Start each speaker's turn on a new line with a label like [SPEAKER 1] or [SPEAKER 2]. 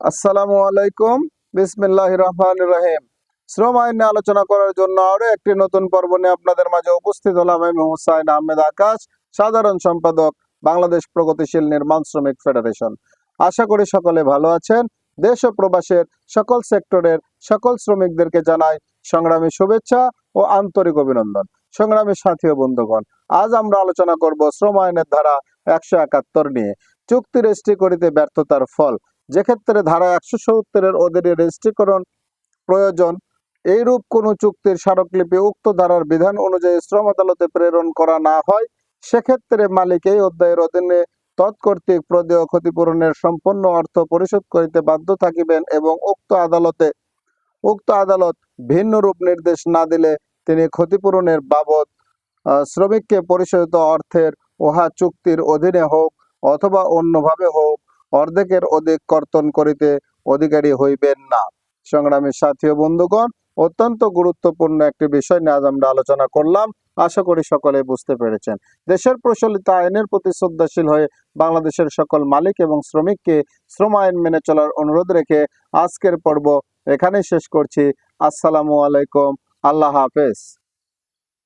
[SPEAKER 1] আসসালামু আলাইকুম। বিসমিল্লাহির রহমানির রহিম। শ্রম আইন নিয়ে আলোচনা করার জন্য আরো একটি নতুন পর্ব নিয়ে আপনাদের মাঝে উপস্থিত হলাম। আমি হুসাইন আহমেদ আকাশ, সাধারণ সম্পাদক, বাংলাদেশ প্রগতিশীল নির্মাণ শ্রমিক ফেডারেশন। আশা করি সকলে ভালো আছেন। দেশ ও প্রবাসের সকল সেক্টরের সকল শ্রমিকদেরকে জানাই সংগ্রামী শুভেচ্ছা ও আন্তরিক অভিনন্দন। সংগ্রামী সাথী ও বন্ধুগণ, আজ আমরা আলোচনা করব শ্রম আইনের ধারা 171 নিয়ে, চুক্তি রেজিস্ট্রি করিতে ব্যর্থতার ফল। যেক্ষেত্রে ধারা 170-এর অধীনে রেজিস্ট্রিকরণ প্রয়োজন, এইরূপ কোনো চুক্তির স্মারকলিপি উক্ত ধারার বিধান অনুযায়ী শ্রম আদালতে প্রেরণ করা না হয়, সেক্ষেত্রে মালিক এই অধ্যায়ের অধীনে তৎকর্তৃক প্রদেয় ক্ষতিপূরণের সম্পূর্ণ অর্থ পরিশোধ করিতে বাধ্য থাকিবেন এবং উক্ত আদালত ভিন্ন রূপ নির্দেশ না দিলে তিনি ক্ষতিপূরণের বাবদ শ্রমিককে পরিশোধিত অর্থের উহা চুক্তির অধীনে হোক অথবা অন্যভাবে হোক অর্ধেকের অধিক কর্তন করিতে অধিকারী হইবেন না। সংগ্রামী সাথী ও বন্ধুগণ, অত্যন্ত গুরুত্বপূর্ণ একটি বিষয় নিয়ে আজ আমরা আলোচনা করলাম। আশা করি সকলে বুঝতে পেরেছেন। দেশের প্রচলিত আইনের প্রতি শ্রদ্ধাশীল হয়ে বাংলাদেশের সকল মালিক এবং শ্রমিককে শ্রম আইন মেনে চলার অনুরোধ রেখে আজকের পর্ব এখানেই শেষ করছি। আসসালামু আলাইকুম। আল্লাহ হাফেজ।